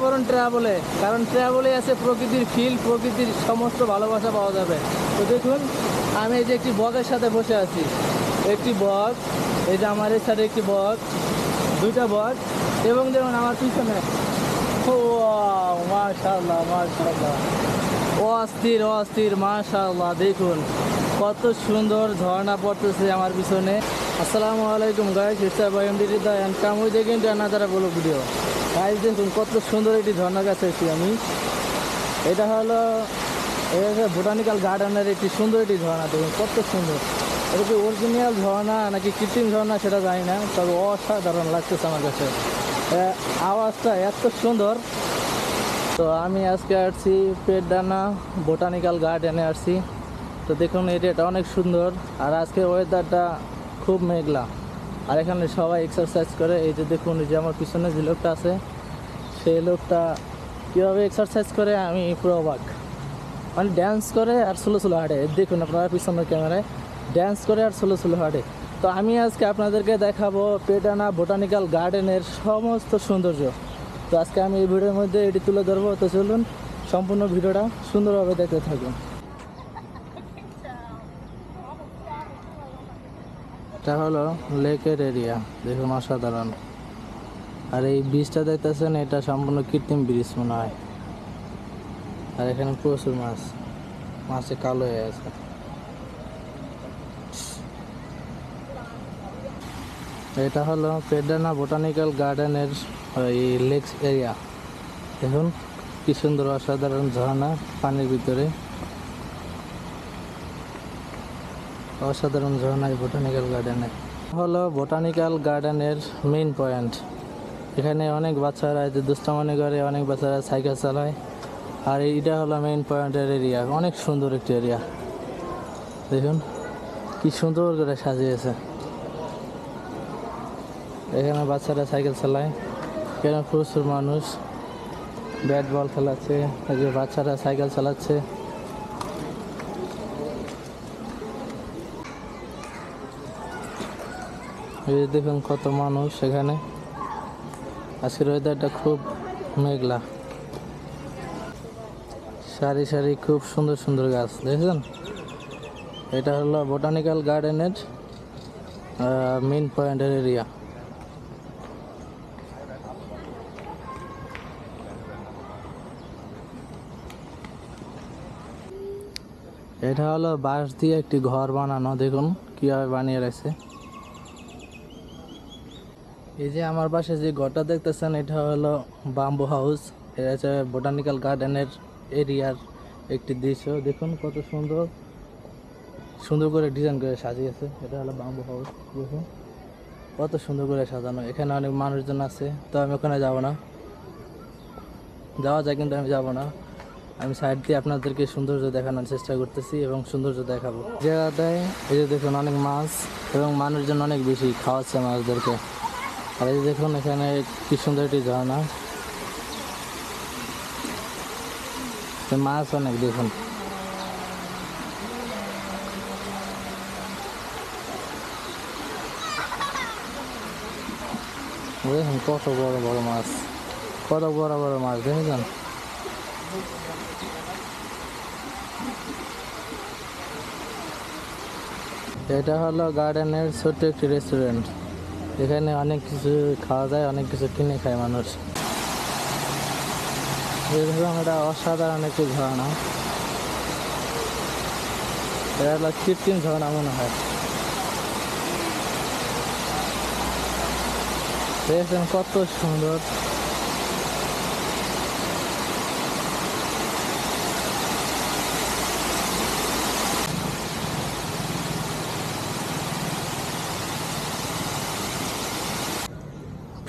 পড়ুন ট্রাভেলে, কারণ ট্রাভেলে আছে প্রকৃতির ফিল, প্রকৃতির সমস্ত ভালোবাসা পাওয়া যাবে। তো দেখুন আমি এই যে একটি বগের সাথে বসে আছি, একটি বগ, এই যে আমার এই সাইডে একটি বগ, দুইটা বগ, এবং দেখুন আমার পিছনে মাশাআল্লাহ মাশাআল্লাহ, অস্থির অস্থির মাশাআল্লাহ। দেখুন কত সুন্দর ঝর্ণা পড়তেছে আমার পিছনে। আসসালামু আলাইকুম guys, it's by MD Hridoy and come with again to another blog video. Guys দেখুন কত সুন্দর একটি ঝর্ণার কাছে এসেছি আমি। এটা হলো বোটানিক্যাল গার্ডেনের একটি সুন্দর একটি ঝর্ণা। দেখুন কত সুন্দর, এটা কি অরিজিনাল ঝর্ণা নাকি কৃত্রিম ঝর্ণা সেটা জানি না, তবে অসাধারণ লাগতেছে আমার কাছে, আওয়াজটা এত সুন্দর। তো আমি আজকে আসছি পেটডানা বোটানিক্যাল গার্ডেনে আসছি। তো দেখুন এরিয়াটা অনেক সুন্দর, আর আজকে ওয়েদারটা খুব মেঘলা, আর এখানে সবাই এক্সারসাইজ করে। এই যে দেখুন, এই যে আমার পিছনে যে লোকটা আছে, সেই লোকটা কীভাবে এক্সারসাইজ করে আমি পুরো অবাক। মানে ড্যান্স করে আর স্লো স্লো হাঁটে, দেখুন আপনারা পিছনের ক্যামেরায় ড্যান্স করে আর স্লো স্লো হাঁটে। তো আমি আজকে আপনাদেরকে দেখাবো পেটডানা বোটানিক্যাল গার্ডেনের সমস্ত সৌন্দর্য। তো আজকে আমি এই ভিডিওর মধ্যে এটি তুলে ধরবো। তো চলুন সম্পূর্ণ ভিডিওটা সুন্দরভাবে দেখতে থাকুন। এটা হলো লেকের এরিয়া, দেখুন অসাধারণ। আর এই ব্রিজটা দেখতেছেন, এটা সম্পূর্ণ কৃত্রিম ব্রিজ মনে হয়। আর এখানে প্রচুর মাছ, মাছে কালো হয়ে আছে। এটা হলো পেটডানা বোটানিক্যাল গার্ডেনের এই লেকস এরিয়া। দেখুন কি সুন্দর অসাধারণ ঝর্ণা পানির ভিতরে, অসাধারণ ঝর্ণা এই বোটানিক্যাল গার্ডেনে। হলো বোটানিক্যাল গার্ডেনের মেইন পয়েন্ট। এখানে অনেক বাচ্চারা যে দুষ্টামানি করে, অনেক বাচ্চারা সাইকেল চালায়। আর এইটা হলো মেইন পয়েন্টের এরিয়া, অনেক সুন্দর একটি এরিয়া। দেখুন কি সুন্দর করে সাজিয়েছে। এখানে বাচ্চারা সাইকেল চালায়, এখানে প্রচুর মানুষ ব্যাট বল খেলাচ্ছে, এই যে বাচ্চারা সাইকেল চালাচ্ছে। এই যে দেখুন কত মানুষ এখানে। আজকের ওয়েদারটা খুব মেঘলা, সারি সারি খুব সুন্দর সুন্দর গাছ দেখেছেন। এটা হলো বোটানিক্যাল গার্ডেনের মেইন পয়েন্টের এরিয়া। এটা হলো বাঁশ দিয়ে একটি ঘর বানানো, দেখুন কিভাবে বানিয়ে রাখছে। এই যে আমার পাশে যে ঘরটা দেখতেছেন, এটা হলো বাম্বু হাউস। এটা হচ্ছে বোটানিক্যাল গার্ডেনের এরিয়ার একটি দৃশ্য। দেখুন কত সুন্দর সুন্দর করে ডিজাইন করে সাজিয়েছে। এটা হলো বাম্বু হাউস, দেখুন কত সুন্দর করে সাজানো। এখানে অনেক মানুষজন আছে, তো আমি ওখানে যাব না, যাওয়া যায় কিন্তু আমি যাব না। আমি সাইড দিয়ে আপনাদেরকে সৌন্দর্য দেখানোর চেষ্টা করতেছি এবং সৌন্দর্য দেখাবো। জায়গাটায় এই যে দেখুন অনেক মাছ এবং মানুষজন অনেক বেশি খাওয়াচ্ছে মাছদেরকে। আর এই যে দেখুন এখানে কি সুন্দর একটি ঝর্ণা, মাছ অনেক দেখুন। দেখুন কত বড় বড় মাছ, কত বড় বড় মাছ দেখেছেন। এটা হলো গার্ডেনের ছোট্ট একটি রেস্টুরেন্ট। এখানে অনেক কিছু খাওয়া যায়, অনেক কিছু কিনে খায় মানুষ। এরকম এটা অসাধারণ একটি ঝর্ণা, এটা হলো কৃত্রিম ঝর্ণা মনে হয়। দেখেছেন কত সুন্দর।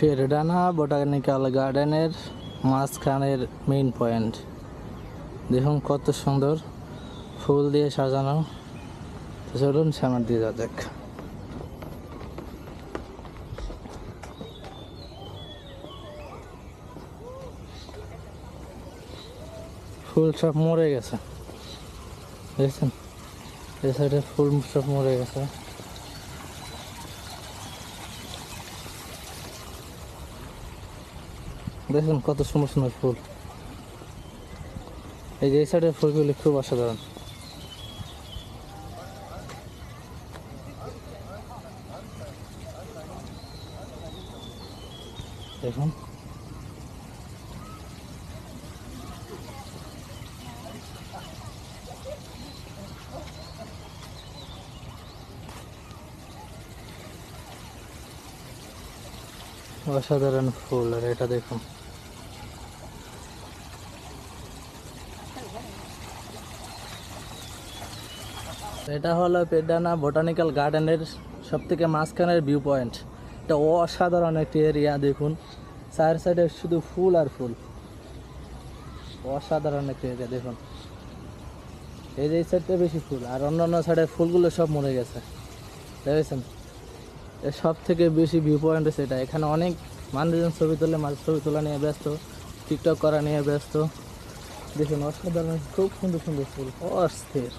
পেটডানা বোটানিক্যাল গার্ডেনের মাঝখানের মেইন পয়েন্ট, দেখুন কত সুন্দর ফুল দিয়ে সাজানো। চলুন সামনে দিয়ে যাওয়া যাক। ফুল সব মরে গেছে, দেখছেন এই সাইডে ফুল সব মরে গেছে। দেখুন কত সুন্দর সুন্দর ফুল। এই যে এই সাইডের ফুলগুলি খুব অসাধারণ। দেখুন অসাধারণ ফুল। আর এটা দেখুন এটা হলো পেডানা বোটানিক্যাল গার্ডেনের সব থেকে মাঝখানের ভিউ পয়েন্ট। এটা অসাধারণ একটি এরিয়া। দেখুন চার সাইডে শুধু ফুল আর ফুল, অসাধারণ একটি এরিয়া। দেখুন এই যে এই সাইডটা বেশি ফুল, আর অন্যান্য সাইডের ফুলগুলো সব মরে গেছে, দেখেছেন। এর সব থেকে বেশি ভিউ পয়েন্ট হচ্ছে এটা। এখানে অনেক মানুষজন ছবি তোলে, ছবি তোলা নিয়ে ব্যস্ত, টিকটক করা নিয়ে ব্যস্ত। দেখুন অসাধারণ, খুব সুন্দর সুন্দর ফুল, অস্থির।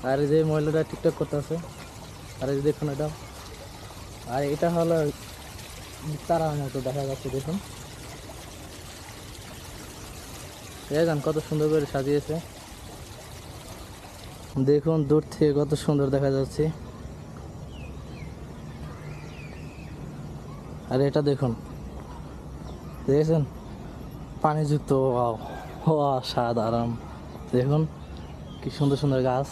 আর এই যে মহিলাটা টিকটক করতেছে, আর এই যে দেখুন এটা, আর এটা হলো তারার মতো দেখা যাচ্ছে। দেখুন দেখেন কত সুন্দর করে সাজিয়েছে। দেখুন দূর থেকে কত সুন্দর দেখা যাচ্ছে। আর এটা দেখুন, দেখেছেন পানিযুক্ত, অসাধারণ। দেখুন কি সুন্দর সুন্দর গাছ,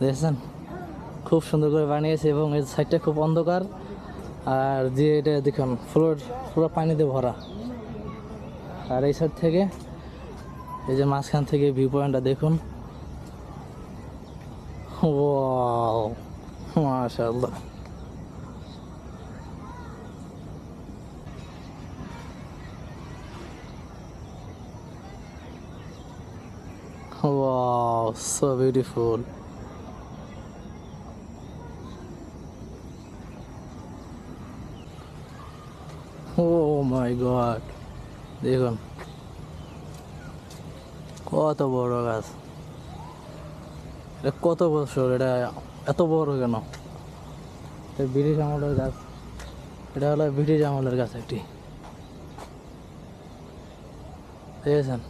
দেখেছেন খুব সুন্দর করে বানিয়েছে। এবং এই সাইডটা খুব অন্ধকার, আর যে এটা দেখুন ফ্লোর পুরো পানিতে ভরা। আর এই সাইড থেকে এই যে মাঝখান থেকে ভিউ পয়েন্টটা দেখুন, ওয়াও মাশাআল্লাহ। Wow, so beautiful. Oh my God, দেখুন কত বড় গাছ। এটা কত বছর, এটা এত বড় কেন? এটা ব্রিটিশ আমলের গাছ, এটা হলো ব্রিটিশ আমলের গাছ একটি, দেখেছেন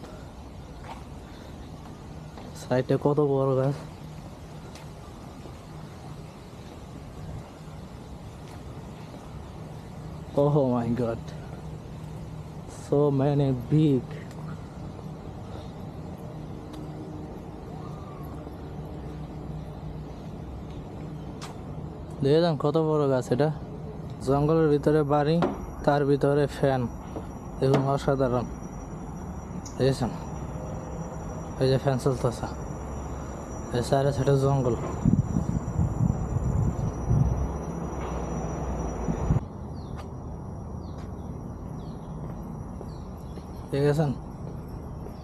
সাইডে কত বড় গাছ। Oh my God, so many big. দেখেছেন কত বড় গাছ। এটা জঙ্গলের ভিতরে বাড়ি, তার ভিতরে ফ্যান। দেখুন অসাধারণ, দেখেছেন এই যে ফ্যান চলতেছে, এই সাইডে সাইডে জঙ্গল। দেখেছেন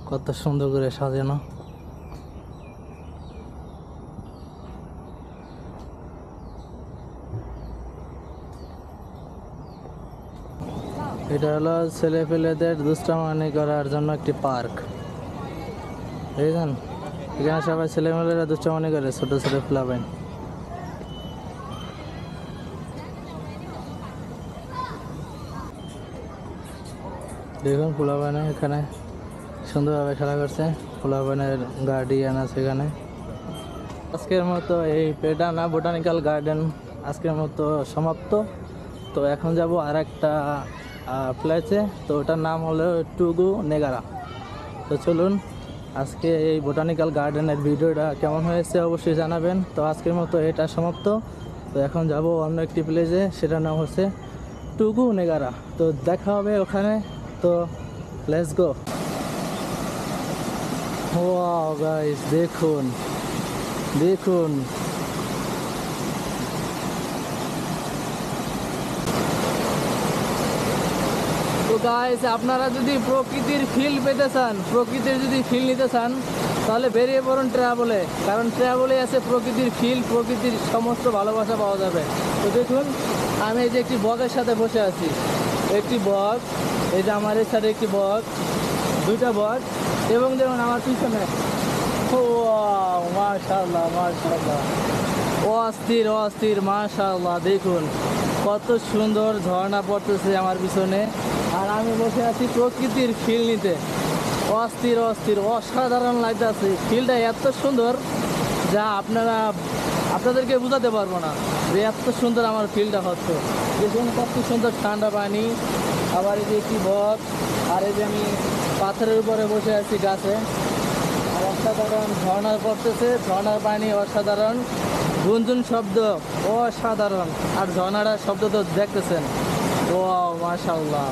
কত সুন্দর করে সাজানো। এটা হলো ছেলে পেলেদের দুষ্টামি করার জন্য একটি পার্ক, দেখেছেন এখানে সবাই ছেলেমেয়েরা দুষ্টামি করে, ছোট ছোট প্লাবেন। দেখুন পোলাপানে এখানে সুন্দরভাবে খেলা করছে, পোলাপানের গার্ডিয়ান আছে এখানে। আজকের মতো এই পেডানা বোটানিক্যাল গার্ডেন আজকের মতো সমাপ্ত। তো এখন যাব আর একটা প্লেসে, তো ওটার নাম হলো টুগু নেগারা। তো চলুন আজকে এই বোটানিক্যাল গার্ডেনের ভিডিওটা কেমন হয়েছে অবশ্যই জানাবেন। তো আজকের মতো এটা সমাপ্ত। তো এখন যাব অন্য একটি প্লেসে, সেটার নাম হচ্ছে টুগু নেগারা। তো দেখা হবে ওখানে, তো লেটস গো। ওয়াও গাইস, দেখুন দেখুন তো গাইস, আপনারা যদি প্রকৃতির ফিল পেতে চান, প্রকৃতির যদি ফিল নিতে চান, তাহলে বেরিয়ে পড়ুন ট্রাভেলে। কারণ ট্রাভেলে আছে প্রকৃতির ফিল, প্রকৃতির সমস্ত ভালোবাসা পাওয়া যাবে। তো দেখুন আমি এই যে একটি বগের সাথে বসে আছি, একটি বগ, এই যে আমার এই সাইডে একটি বগ, দুইটা বগ, এবং দেখুন আমার পিছনে মাশাআল্লাহ মাশাআল্লাহ, অস্থির অস্থির মাশাআল্লাহ। দেখুন কত সুন্দর ঝর্ণা পড়তেছে আমার পিছনে। আর আমি বসে আছি প্রকৃতির ফিল নিতে। অস্থির অস্থির অসাধারণ লাগতেছে, ফিলটা এত সুন্দর যা আপনাদেরকে বোঝাতে পারবো না যে এত সুন্দর আমার ফিলটা হচ্ছে। দেখুন কত সুন্দর ঠান্ডা পানি, আবার এই যে একটি বক, আর এই যে আমি পাথরের উপরে বসে আছি গাছে। আর অসাধারণ ঝর্ণা পড়তেছে, ঝর্ণার পানি অসাধারণ, গুনগুন শব্দ অসাধারণ। আর ঝর্ণাটার শব্দ তো দেখতেছেন, ও মাশাআল্লাহ।